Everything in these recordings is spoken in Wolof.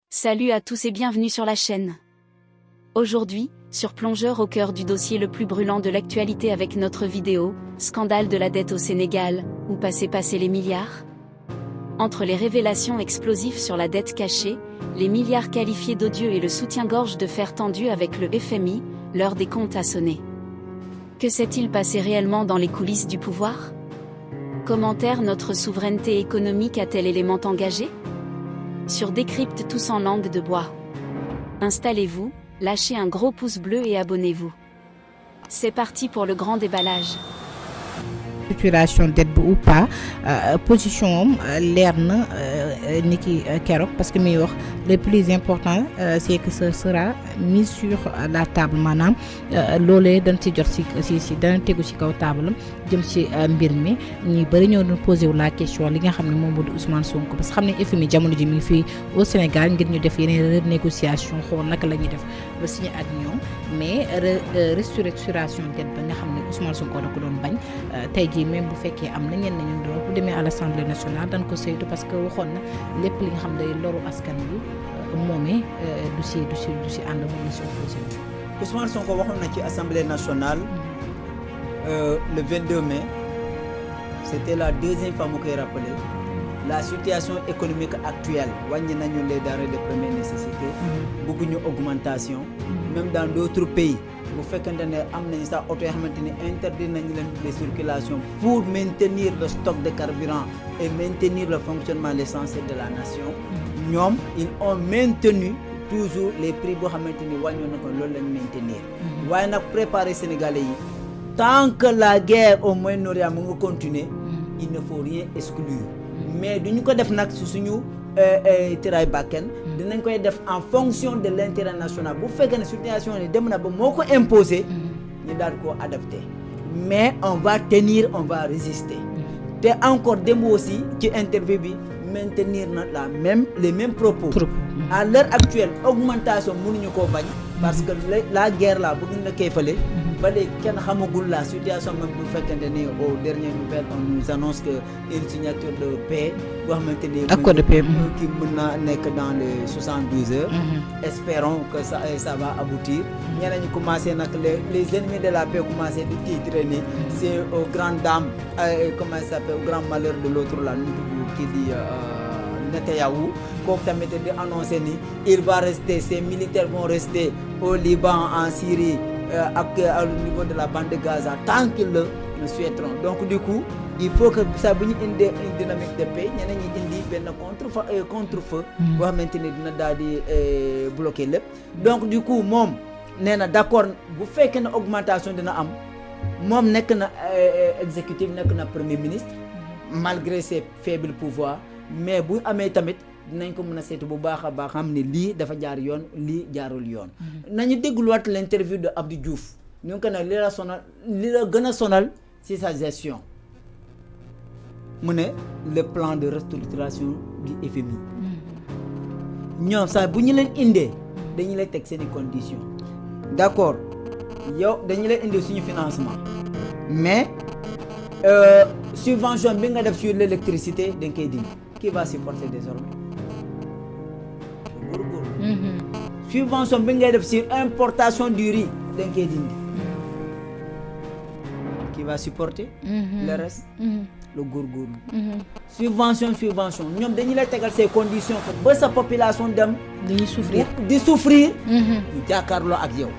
Salut à tous et bienvenue sur la chaîne. Aujourd'hui, sur Plongeur au cœur du dossier le plus brûlant de l'actualité avec notre vidéo, scandale de la dette au Sénégal, où passer les milliards? Entre les révélations explosives sur la dette cachée, les milliards qualifiés d'odieux et le soutien-gorge de fer tendu avec le FMI, l'heure des comptes a sonné. Que s'est-il passé réellement dans les coulisses du pouvoir? Commentaire: notre souveraineté économique a-t-elle élément engagé? Sur Décrypte tous en langue de bois. Installez-vous, lâchez un gros pouce bleu et abonnez-vous. C'est parti pour le grand déballage. Situation dette ou pas position leer na ni ki keroog parce que mi wax le plus important c'est que ce sera mis sur la table maanaam loolee dañ ci jot si dana tegu ci kaw table jëm ci mbir mi ñi bëri ñoo doon posé wu la question li nga xam ne moom moo di Ousmane Sonko parce que xam ne FMI jamono ji mi ngi fii au Sénégal ngir ñu def yeneen renégociation xool naka la ñuy def ba signé ak ñoom mais restructuration dette ba nga xam ne Ousmane Sonko da ko doon bañ tey jii même bu fekkee am na ñenn ñu doon bu demee à l'Assemblée nationale dañ ko saytu parce que waxoon na lépp li nga xam ne loru askan bi moomee du si ànd moom la si opposé. Ousmane Sonko waxoon na ci Assemblée nationale le 22 mai c'était la deuxième fois mu koy rappelé la situation économique actuelle wàññi nañu les denrées de première nécessité bëgguñu augmentation même dans d'autres pays bu fekkente ne am nañu sax oto yoo xamante ni interdit nañu leen les circulations pour maintenir le stock de carburant et maintenir le fonctionnement l'essentiel de la nation ñoom ils ont maintenu toujours les prix boo xamante ni wàññoon na ko loolu lañ maintenir waaye nag préparer Sénégalais yi tant que la guerre au Moyen-Orient mu nga continuer il ne faut rien exclure mais duñu ko def nag si suñu tiraay bakken dinañ koy def en fonction de l'intérêt national bu fekkee ne situation ni dem na ba moo ko imposer ñu daal koo adapté mais on va tenir on va résister te encore démb aussi ci interview bi maintenir na les mêmes propos à l'heure actuelle augmentation mënuñu koo bañ parce que la guerre là bëgg na koy fële ba léegi kenn xamagul la situation même bu fekkente ni au dernier nouvelle on nous annonce que une signature de paix boo xamante ni accord de paix qui mën na nekk dans les 72 heures espérons que ça va aboutir ñeneen ñi commencé nag les ennemis de la paix commencé di titrer ni c'est aux grandes dames comment ça s'appelle au grand malheur de l'autre là nu tudd kii di Netanyahou kooku tamit di annoncé ni il va rester ces militaires vont rester au Liban en Syrie ak au niveau de la bande de Gaza tant qu'ils le souhaiteront donc du coup il faut que ça bu ñu indi une dynamique de paix ñeneen ñi indi benn contre-feu boo xamante ni dina daal di bloquer lépp donc du coup moom nee na d'accord bu fekkee ne augmentation dina am moom nekk na exécutif nekk na premier ministre malgré ses faibles pouvoirs mais bu amee tamit dinañ ko mën a seetu bu baax a baax xam ne lii dafa jaar yoon lii jaarul yoon nañu dégluwaat l'interview de Abdou Diouf ñu ngi ko ne li la gën a sonal ci sa gestion mu ne le plan de restructuration du FMI ñoom sax bu ñu leen indee dañu lay teg seeni conditions d'accord yow dañu lay indi suñu financement mais subvention bi nga def sur l'électricité dañ koy dindi qui va supporter désormais subvention bi ngay def sur importation du riz dañ koy dindi qui va supporter le reste le góorgóorlu subvention ñoom dañu lay tegal ces conditions que ba sa population dem di souffrir ñu jàkkaarloo ak yow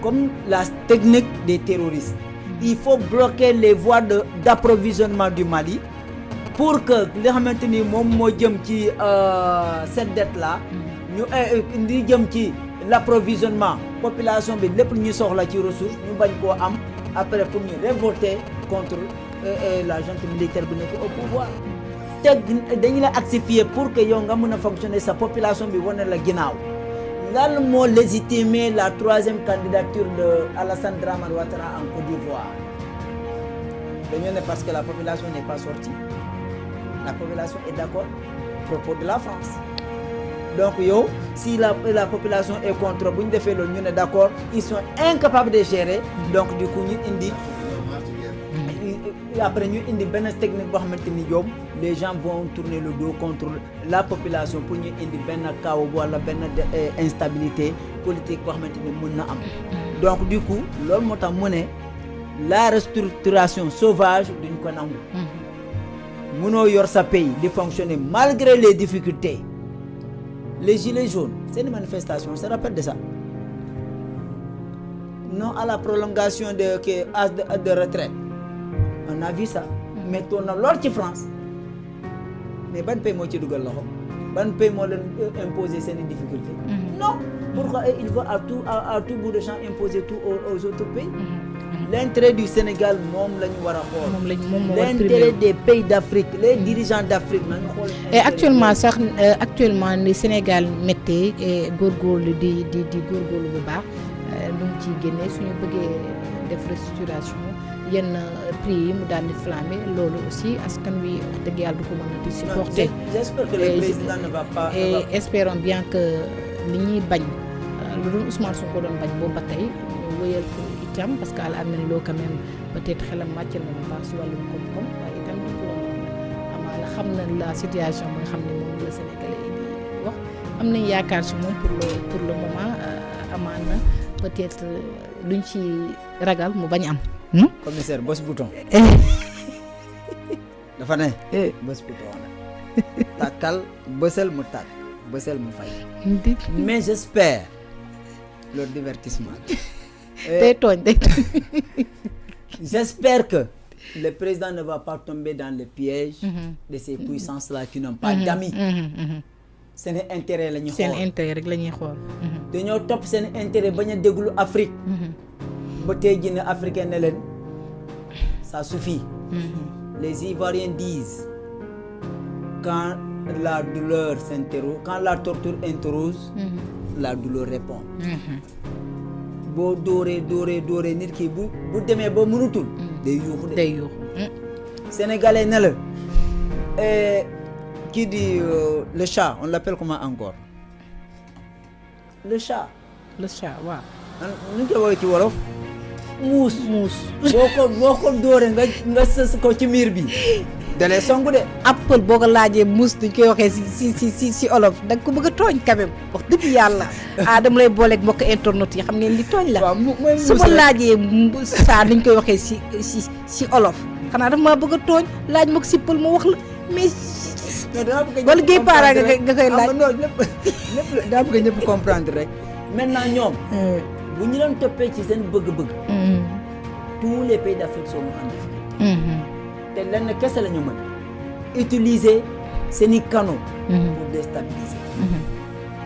comme la technique des terroristes il faut bloquer les voies d'approvisionnement du Mali pour que li xamante ni moom moo jëm ci cette dette là ñu di jëm ci l'approvisionnement population bi lépp ñu soxla ci ressources ñu bañ koo am après pour ñu révolter contre la junte militaire bi nekk au pouvoir te dañu la assifier pour que yow nga mën a fonctionner sa population bi wane la ginnaaw lan moo légitimer la troisième candidature de Alassane Dramane Ouattara en Côte d'Ivoire dañoo ne parce que la population n'est pas sortie. La population est d'accord à propos de la France donc yow si la population est contre bu ñu defee loolu ñu ne d'accord ils sont incapables de gérer donc du coup ñu indi après ñu indi benn technique boo xamante ni yow les gens vont tourner le dos contre la population pour ñu indi benn chaos wala benn instabilité politique boo xamante ni mën na am. Donc du coup loolu moo tax mu ne la restructuration sauvage duñ ko nangu. mënoo yor sa pays di fonctionner malgré les difficultés. Les gilets jaunes, c'est une manifestation, on se rappelle de ça. Non à la prolongation de âge de retraite. On a vu ça. Mais on a l'autre qui France. Mais ban pays moo ci dugal loxo ban pays moo leen imposer seen difficultés. Non. Pourquoi il veut à tout bout de champ imposer tout aux autres pays. L'intérêt du Sénégal moom la ñu war a xool. L'intérêt des pays d'Afrique, les dirigeants d'Afrique nañu xool. Et actuellement ni Sénégal méttee góorgóorlu di góorgóorlu bu baax lu mu ciy génnee suñu bëggee def restructuration yenn prix yi mu daal di flammer loolu aussi askan wi wax dëgg yàlla du ko mën a di supporter. J'espère que le président ne va pas. Et espérons bien que li ñuy bañ lu doon Ousmane Sonko doon bañ boobu ba tey ñu wëyal ko itam parce que àla amee loo quand même peut-être xelam màcc na bu baax si wàllum koom-koom waaye itam du ko amaana xam na la situation bi nga xam ne moom la Sénégalais yi di wax am nañ yaakaar si moom pour le moment amaana peut-être luñ ci ragal mu bañ am. Commissaire bës bouton. dafa ne bës bouton la tàkkal bësal mu tàkk bësal mu fay. Mais j'espère leur divertissement. day tooñ. J'espère que le président ne va pas tomber dans le piège de ces puissances-là qui n'ont pas d'amis. Seen intérêt la ñuy xool seen intérêt rek la ñuy xool. dañoo topp seen intérêt bañ a déglu Afrique. ba tey jii ne africain ne leen ça suffit. Les Ivoiriens disent quand la douleur s'interroge, quand la torture interroge, la douleur répond. boo dooree nit ki bu demee ba mënutul. day yuuxu de. day yuuxu. Sénégalais ne la qui dit le chat on l'appelle comment encore le chat waaw. nu ñu koy woowee ci wolof. muus boo ko dóoree nga sës ko ci miir bi. dalee songu de. Apple boo ko laajee muus duñ koy waxee si olof da nga ko bëgg a tooñ quand même wax dëgg yàlla. dama lay booleeg mbokk internet yi xam ngeen li tooñ la. waaw mooy su ma laajee saa duñ koy waxee si olof. xanaa dafa maa bëgg a tooñ laaj ma ko si pël ma wax la mais. wala géej paara nga koy laaj. non lépp daa bëgg ñëpp comprendre rek. maintenant ñoom. bu ñu leen toppee ci seen bëgg-bëgg. tous les pays d'Afrique sont en difficulté. te lenn kese la ñu mën utiliser seeni canaux. pour déstabiliser.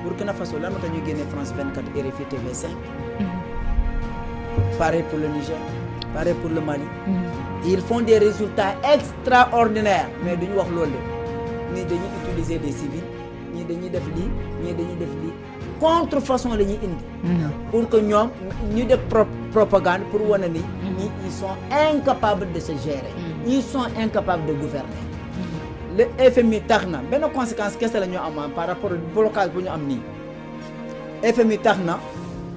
Burkina Faso lan moo tax ñu génne France 24 RFI TV5. pareil pour le Niger pareil pour le Mali. Ils font des résultats extraordinaires mais duñu wax loolu de ñii dañuy utiliser des civils ñii dañuy def lii ñii dañuy def lii contrefaçon la ñuy indi. pour que ñoom ñu def propagande pour wane ni. ñii ils sont incapables de se gérer. ils sont incapables de gouverner. le FMI tax na benn conséquence kese la ñu am par rapport au blocage bu ñu am nii. FMI tax na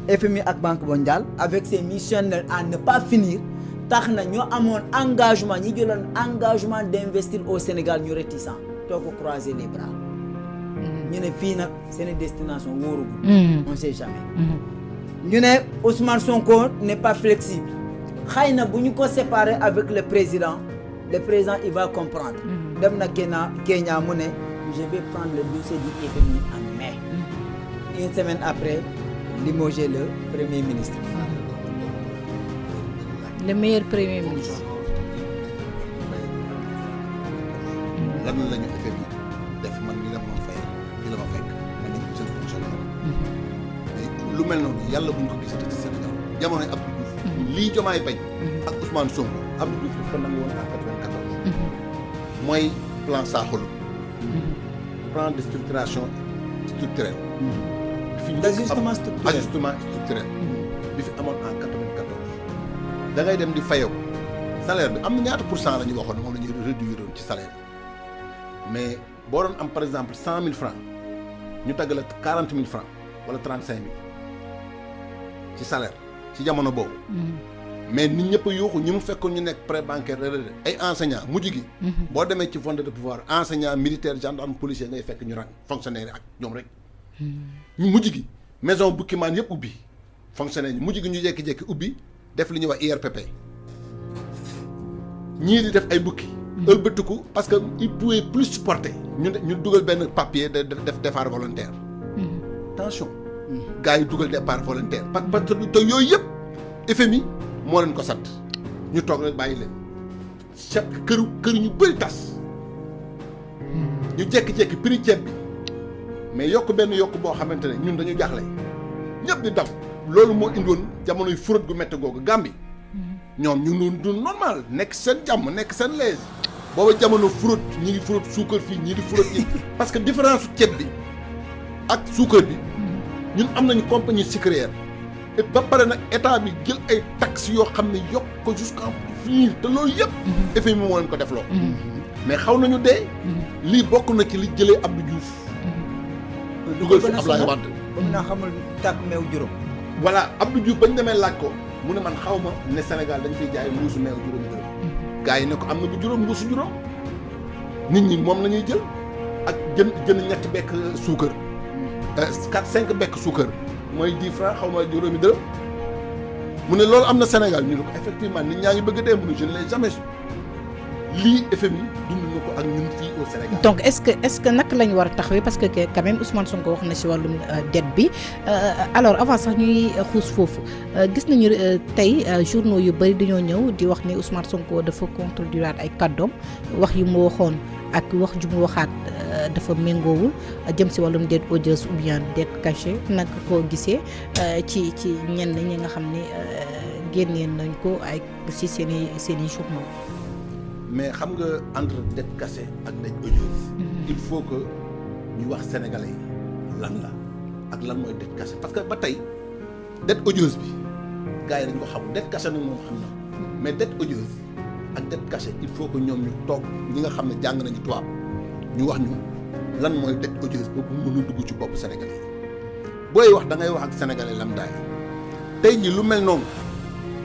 FMI ak Banque mondiale avec ses missions à ne pas finir tax na ñoo amoon engagement ñi jëloon engagement d'investir au Sénégal ñu réticent toog ko croiser les bras. ñu ne fii nag seen destination wóorugul. on sait jamais. ñu ne Ousmane Sonko n'est pas flexible. xëy na bu ñu ko séparer avec le président il va comprendre. dem na Kenya mu ne je vais prendre le dossier du FMI en main. Une semaine après limoger le premier ministre. le meilleur premier ministre. lan la ñu FMI def man ni la moom fay fi la ma fekk man nañ ko seen fonctionnaire. mais lu mel noonu yàlla buñ ko gisati ci Sénégal jamonoy Abdou Diouf. lii Diomaye bañ. ak Ousmane Sonko Abdou Diouf daf ko nangu woon en 94. mooy plan Sakho. plan de structuration structurelle. d'ajustement structurel ajustement structurel. bi fi amoon en 94. da ngay dem di fayoo salaire bi am na ñaata % la ñu waxoon moom la ñuy réduire ci salaire mais boo doon am par exemple 100 000 francs ñu tagg la 40 000 francs wala 35 000 ci salaire ci jamono boobu. mais nit ñëpp a yuuxu ñi mu fekkoon ñu nekk pré bancaire ay enseignants mujj gi. boo demee ci fond de pouvoir enseignant militaire gendarme policier ngay fekk ñu rang fonctionnaire yi ak ñoom rek. ñu mujj gi maison bukkimaan yëpp ubbi fonctionnaire yi mujj gi ñu jékki-jékki ubbi def li ñuy wax IRPP ñii di def ay bukki. ëlbatiku parce que il pouvait plus supporter ñu dugal benn papier de def départ volontaire. attention. gars yi dugal départ volontaire parce que te yooyu yëpp FMI moo leen ko sant ñu toog rek bàyyi leen chaque kër ñu bëri tas ñu jékki-jékki prix ceeb bi mais yokk benn yokk boo xamante ne ñun dañu jaaxle ñëpp di daw loolu moo indiwoon jamonoy fraude gu métti googu Gambie ñoom ñu ngi doon normal nekk seen jàmm nekk seen lees booba jamono fraude ñi ngi fraude suukar fii ñii di fraude yi parce que différence ceeb bi ak suukar bi ñun am nañu compagnie sucrière et ba pare nag état bi jël ay taxes yoo xam ne yokk ko jusqu'en finir te loolu yëpp FMI moo leen ko def loo mais xaw nañu dee lii bokk na ci li jëlee Abdou Diouf dugal fi Abdoulaye Wade ba mu naa xamul tàkk meew juróom voilà Abdou Diouf bañ demee laaj ko mu ne man xaw ma ne Sénégal dañ fiy jaay mbuusu meew juróomi dërëm gars yi ne ko am na bu juróom mbuusu juróom nit ñi moom la ñuy jël ak jën ñetti bekk suukar 4-5 bekk suukar mooy 10 francs xaw ma juróomi dërëm mu ne loolu am na Sénégal ñu ne ko effectivement nit ñaa ngi bëgg a dee mu ne je ne l'ai jamais su lii FMI dund na ko ak ñun fii au Sénégal. donc est-ce que naka la ñu war a taxawee parce que quand même Ousmane Sonko wax na ci wàllum dette bi alors avant sax ñuy xuus foofu gis nañu tey journaux yu bëri dañoo ñëw di wax ni Ousmane Sonko dafa contredire ay kàddoom wax yu mu waxoon ak wax ju mu waxaat dafa méngoowul jëm ci wàllum dette odieuse ou bien dette cachée naka koo gisee ci ñenn ñi nga xam ne génneen nañ ko ay ci seen i journaux. mais xam nga entre dette cachée ak dette odieuse il faut que ñu wax sénégalais yi lan la ak lan mooy dette cachée parce que ba tey dette odieuse bi gars yi dañ ko xam dette cachée nag moom xam na mais dette odieuse ak dette cachée il faut que ñoom ñu toog ñi nga xam ne jàng nañu tubaab ñu wax ñu lan mooy dette odieuse boobu mën a dugg ci bopp sénégalais yi booy wax da ngay wax ak sénégalais lambda yi tey ñi lu mel noonu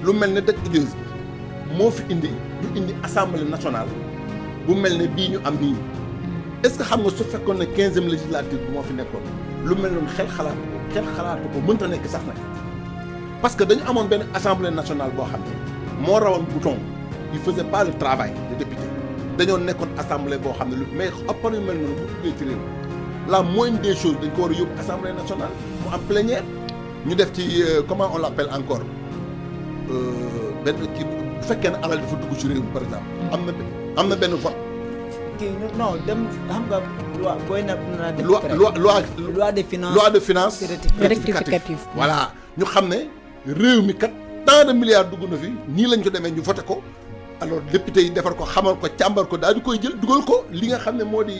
lu mel ne dette odieuse bi moo fi indi ñu indi assemblée nationale bu mel ne bii ñu am nii est-ce que xam nga su fekkoon ne 15e législature bi moo fi nekkoon lu mel noonu xel xalaatu ko mënta nekk sax nag parce que dañu amoon benn assemblée nationale boo xam ne moo rawoon bouton il faisait pas le travail de député dañoo nekkoon assemblée boo xam ne lu mais appar yu mel noonu bu duggee ci réew la moindre des choses dañ ko war a yóbbu assemblée nationale mu am plénière ñu def ci comment on l'appelle encore benn kii bu fekkee ne alal dafa dugg ci réew mi par exemple am na benn vote. kii non dem xam nga loi booy na def loi de finance rectificative voilà ñu xam ne réew mi kat tant de milliards dugg na fi nii lañ ko demee ñu voté ko alors député yi defar ko xamal ko càmbar ko daal di koy jël dugal ko li nga xam ne moo di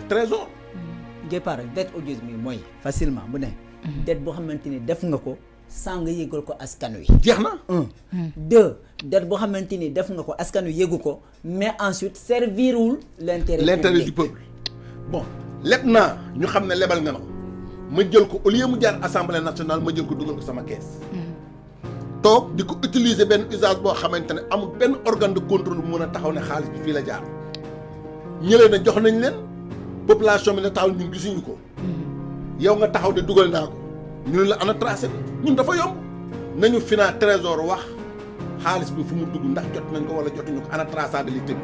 trésor. Départ dette odieuse mi mooy facilement bu ne. dette boo xamante ni def nga ko. sans nga yëgal ko askan wi. jeex na. 2 dette boo xamante ni def nga ko askan wi yëgu ko mais ensuite servirul l'intérêt du peuple. bon leb naa ñu xam ne lebal nga ma jël ko au lieu mu jaar assemblée nationale ma jël ko dugal ko sama kees. toog di ko utiliser benn usage boo xamante ne amul benn organe de contrôle bu mën a taxaw ne xaalis bi fii la jaar ñëlee na jox nañ leen population bi ne taxaw ñun gisuñu ko. yow nga taxaw de dugal naa ko. ñu ne la ana tracé bi ñun dafa yomb nañu finance trésor wax xaalis bi fu mu dugg ndax jot nañ ko wala jotuñu ko ana traçabilité bi